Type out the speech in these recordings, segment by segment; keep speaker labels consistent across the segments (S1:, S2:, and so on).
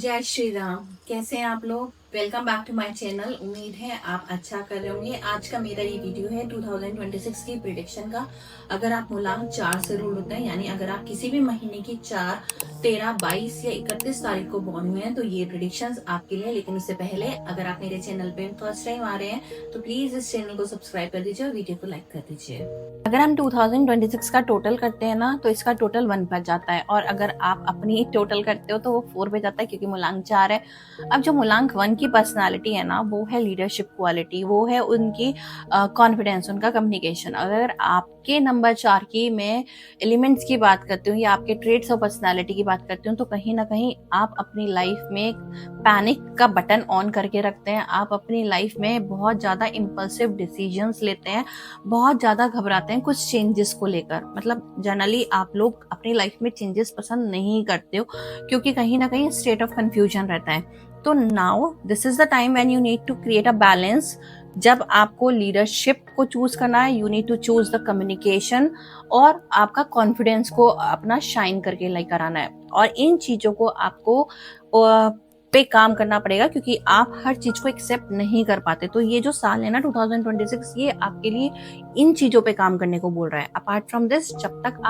S1: जय श्री राम। कैसे हैं आप लोग? Welcome back to my channel. उम्मीद है आप अच्छा कर रहे होंगे। आज का मेरा ये वीडियो है 2026 की प्रिडिक्शन का। अगर आप मूलांक 4 से रूल होते हैं, यानी अगर आप किसी भी महीने की 4, 13, 22 या 31 तारीख को बॉर्न हुए हैं तो ये प्रिडिक्शंस आपके लिए। लेकिन उससे पहले अगर आप मेरे चैनल पे फर्स्ट टाइम आ रहे हैं तो प्लीज इस चैनल को सब्सक्राइब कर दीजिए और वीडियो को लाइक कर दीजिए। अगर हम 2026 का टोटल करते हैं ना तो इसका टोटल 1 पर जाता है, और अगर आप अपनी टोटल करते हो तो वो 4 पे जाता है क्योंकि मूलांक 4 है। अब जो मूलांक 1 की पर्सनालिटी है ना, वो है लीडरशिप क्वालिटी, वो है उनकी कॉन्फिडेंस, उनका कम्युनिकेशन। अगर आपके नंबर 4 की मैं एलिमेंट्स की बात करती हूँ या आपके ट्रेट्स और पर्सनालिटी की बात करती हूँ तो कहीं ना कहीं आप अपनी लाइफ में पैनिक का बटन ऑन करके रखते हैं। आप अपनी लाइफ में बहुत ज़्यादा इम्पल्सिव डिसीजंस लेते हैं, बहुत ज़्यादा घबराते हैं कुछ चेंजेस को लेकर। मतलब जनरली आप लोग अपनी लाइफ में चेंजेस पसंद नहीं करते हो क्योंकि कहीं ना कहीं स्टेट ऑफ कंफ्यूजन रहता है। तो now this is the time when you need to create a balance. जब आपको लीडरशिप को चूज करना है, you need to choose the communication, और आपका कॉन्फिडेंस को अपना शाइन करके लेकर आना है। और इन चीजों को आपको पे काम करना पड़ेगा क्योंकि आप हर चीज को एक्सेप्ट नहीं कर पाते। तो ये जो साल है ना 2026, ये आपके लिए इन चीजों पे काम करने को बोल रहा है। अपार्ट फ्रॉम दिस, जब तक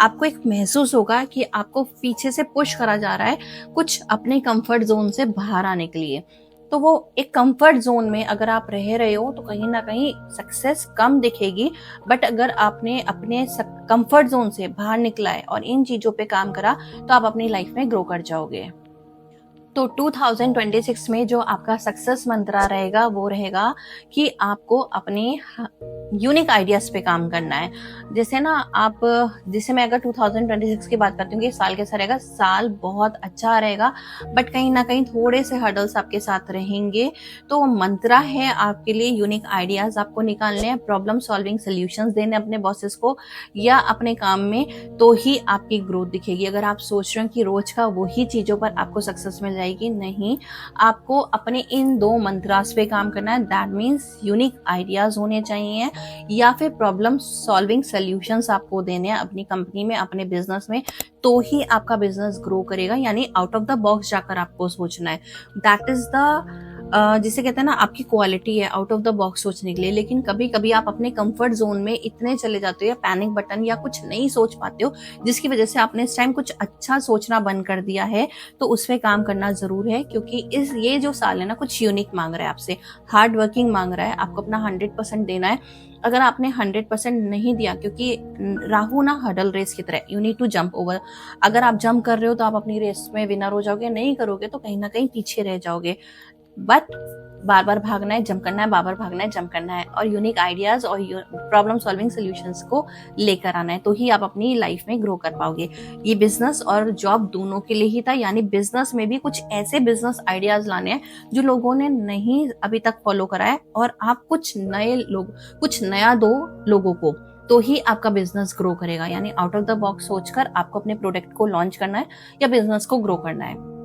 S1: आपको एक महसूस होगा कि आपको पीछे से पुश करा जा रहा है कुछ अपने कंफर्ट जोन से बाहर आने के लिए, तो वो एक कंफर्ट जोन में अगर आप रह रहे हो तो कहीं ना कहीं सक्सेस कम दिखेगी। बट अगर आपने अपने कंफर्ट जोन से बाहर निकला है और इन चीजों पे काम करा तो आप अपनी लाइफ में ग्रो कर जाओगे। तो 2026 में जो आपका सक्सेस मंत्रा रहेगा वो रहेगा कि आपको अपने यूनिक आइडियाज पे काम करना है। जैसे ना आप, जैसे मैं अगर 2026 की बात करती हूँ कि साल कैसा रहेगा, साल बहुत अच्छा रहेगा बट कहीं ना कहीं थोड़े से हर्डल्स आपके साथ रहेंगे। तो मंत्रा है आपके लिए यूनिक आइडियाज आपको निकालने हैं, प्रॉब्लम सॉल्विंग सोल्यूशंस देने अपने बॉसेस को या अपने काम में, तो ही आपकी ग्रोथ दिखेगी। अगर आप सोच रहे हो कि रोज का वही चीजों पर आपको सक्सेस मिल जाएगी, नहीं, आपको अपने इन 2 मंत्रास पे काम करना है। दैट मीन्स यूनिक आइडियाज होने चाहिए या फिर प्रॉब्लम सॉल्विंग सोल्यूशंस आपको देने हैं अपनी कंपनी में, अपने बिजनेस में, तो ही आपका बिजनेस ग्रो करेगा। यानी आउट ऑफ द बॉक्स जाकर आपको सोचना है। दैट इज द जिसे कहते हैं ना, आपकी क्वालिटी है आउट ऑफ द बॉक्स सोचने के लिए। लेकिन कभी कभी आप अपने कंफर्ट जोन में इतने चले जाते हो या पैनिक बटन या कुछ नहीं सोच पाते हो जिसकी वजह से आपने इस टाइम कुछ अच्छा सोचना बंद कर दिया है। तो उस पर काम करना जरूर है क्योंकि ये जो साल है ना कुछ यूनिक मांग रहा है आपसे, हार्ड वर्किंग मांग रहा है, आपको अपना 100% देना है। अगर आपने 100% नहीं दिया, क्योंकि राहु ना हडल रेस की तरह, you need to jump over. अगर आप जंप कर रहे हो तो आप अपनी रेस में विनर हो जाओगे, नहीं करोगे तो कहीं ना कहीं पीछे रह जाओगे। बट बार बार भागना है, जंप करना है, बार बार भागना है, जंप करना है, और यूनिक आइडियाज और प्रॉब्लम सॉल्विंग सोल्यूशंस को लेकर आना है, तो ही आप अपनी लाइफ में ग्रो कर पाओगे। ये बिजनेस और जॉब दोनों के लिए ही था। यानी बिजनेस में भी कुछ ऐसे बिजनेस आइडियाज लाने हैं जो लोगों ने नहीं अभी तक फॉलो करा है, और आप कुछ नया दो लोगों को, तो ही आपका बिजनेस ग्रो करेगा। यानी आउट ऑफ द बॉक्स सोचकर आपको अपने प्रोडक्ट को लॉन्च करना है या बिजनेस को ग्रो करना है।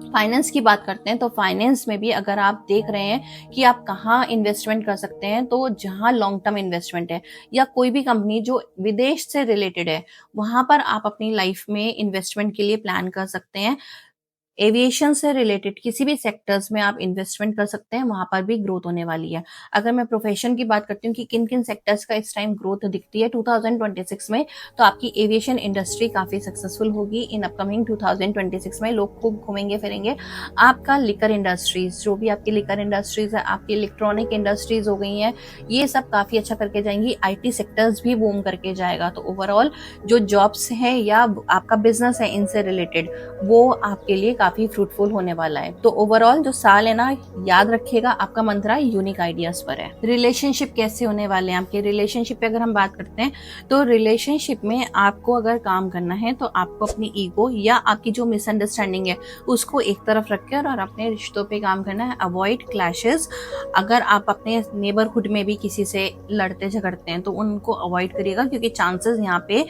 S1: फाइनेंस की बात करते हैं तो फाइनेंस में भी अगर आप देख रहे हैं कि आप कहाँ इन्वेस्टमेंट कर सकते हैं, तो जहां लॉन्ग टर्म इन्वेस्टमेंट है या कोई भी कंपनी जो विदेश से रिलेटेड है, वहां पर आप अपनी लाइफ में इन्वेस्टमेंट के लिए प्लान कर सकते हैं। एविएशन से रिलेटेड किसी भी सेक्टर्स में आप इन्वेस्टमेंट कर सकते हैं, वहां पर भी ग्रोथ होने वाली है। अगर मैं प्रोफेशन की बात करती हूँ कि किन किन सेक्टर्स का इस टाइम ग्रोथ दिखती है 2026 में, तो आपकी एविएशन इंडस्ट्री काफी सक्सेसफुल होगी इन अपकमिंग 2026 में। लोग खूब घूमेंगे फिरेंगे। आपका लिकर इंडस्ट्रीज, जो भी आपकी लिकर इंडस्ट्रीज है, आपकी इलेक्ट्रॉनिक इंडस्ट्रीज हो गई हैं, ये सब काफी अच्छा करके जाएंगी। IT सेक्टर्स भी बूम करके जाएगा। तो ओवरऑल जो जॉब्स है या आपका बिजनेस है इनसे रिलेटेड, वो आपके लिए काफी फ्रूटफुल होने वाला है। तो ओवरऑल जो साल है ना, याद रखिएगा आपका मंत्र यूनिक आइडियाज पर है। रिलेशनशिप कैसे होने वाले हैं आपके? रिलेशनशिप पे अगर हम बात करते हैं तो रिलेशनशिप में आपको अगर काम करना है तो आपको अपनी ईगो या आपकी जो मिसअंडरस्टैंडिंग है उसको एक तरफ रखकर और अपने रिश्तों पे काम करना है। Avoid clashes. अगर आप अपने नेबरहुड में भी किसी से लड़ते झगड़ते हैं तो उनको अवॉइड करिएगा, क्योंकि चांसेस यहाँ पे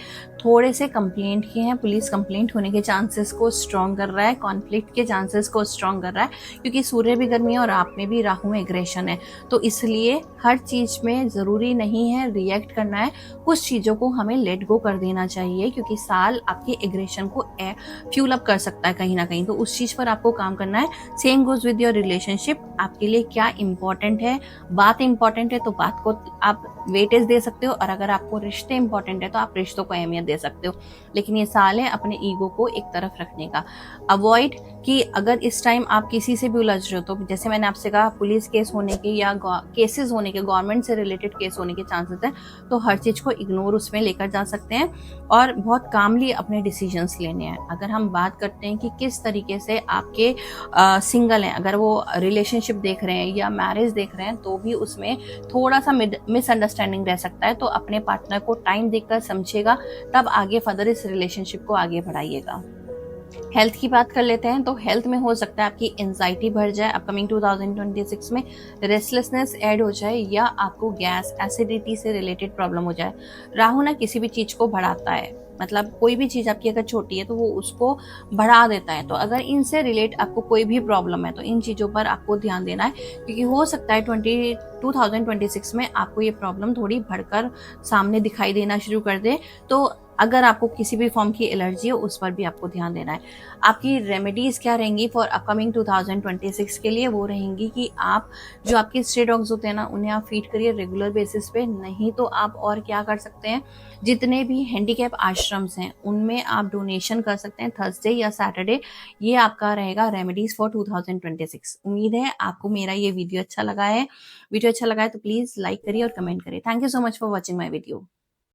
S1: थोड़े से कंप्लेंट किए हैं, पुलिस कंप्लेंट होने के चांसेस को स्ट्रॉन्ग कर रहा है, कॉन्फ्लिक्ट के चांसेस को स्ट्रॉन्ग कर रहा है, क्योंकि सूर्य भी गर्मी है और आप में भी राहु में एग्रेशन है। तो इसलिए हर चीज़ में ज़रूरी नहीं है रिएक्ट करना है, कुछ चीज़ों को हमें लेट गो कर देना चाहिए, क्योंकि साल आपके एग्रेशन को फ्यूल अप कर सकता है कहीं ना कहीं, तो उस चीज़ पर आपको काम करना है। Same goes with your relationship, आपके लिए क्या इंपॉर्टेंट है, बात इंपॉर्टेंट है तो बात को आप वेटेज दे सकते हो, और अगर आपको रिश्ते इंपॉर्टेंट है तो आप रिश्तों को अहमियत दे सकते हो। लेकिन ये साल है अपने ईगो को एक तरफ रखने का। अवॉइड कि अगर इस टाइम आप किसी से भी उलझ रहे हो, तो जैसे मैंने आपसे कहा पुलिस केस होने के या केसेस होने के, गवर्नमेंट से रिलेटेड केस होने के चांसेस हैं, तो हर चीज़ को इग्नोर उसमें लेकर जा सकते हैं और बहुत कामली अपने डिसीजंस लेने हैं। अगर हम बात करते हैं कि किस तरीके से आपके सिंगल हैं, अगर वो रिलेशनशिप देख रहे हैं या मैरिज देख रहे हैं, तो भी उसमें थोड़ा सा मिसअंडरस्टैंडिंग रह सकता है, तो अपने पार्टनर को टाइम देकर समझेगा, तब आगे फर्दर इस रिलेशनशिप को आगे बढ़ाइएगा। हेल्थ की बात कर लेते हैं, तो हेल्थ में हो सकता है आपकी एंजाइटी बढ़ जाए अपकमिंग 2026 में, रेस्टलेसनेस ऐड हो जाए, या आपको गैस एसिडिटी से रिलेटेड प्रॉब्लम हो जाए। राहु ना किसी भी चीज़ को बढ़ाता है, मतलब कोई भी चीज़ आपकी अगर छोटी है तो वो उसको बढ़ा देता है। तो अगर इनसे रिलेट आपको कोई भी प्रॉब्लम है तो इन चीज़ों पर आपको ध्यान देना है, क्योंकि हो सकता है 2026 में आपको ये प्रॉब्लम थोड़ी बढ़कर सामने दिखाई देना शुरू कर दे। तो अगर आपको किसी भी फॉर्म की एलर्जी हो उस पर भी आपको ध्यान देना है। आपकी रेमेडीज़ क्या रहेंगी फॉर अपकमिंग 2026 के लिए, वो रहेंगी कि आप जो आपके स्ट्रे डॉग्स होते हैं ना, उन्हें आप फीड करिए रेगुलर बेसिस पे। नहीं तो आप और क्या कर सकते हैं, जितने भी हैंडीकैप आश्रम्स हैं उनमें आप डोनेशन कर सकते हैं थर्सडे या सैटरडे। ये आपका रहेगा रेमेडीज़ फॉर 2026। उम्मीद है आपको मेरा ये वीडियो अच्छा लगा है। वीडियो अच्छा लगा है तो प्लीज़ लाइक करिए और कमेंट करिए। Thank you so much for watching my video.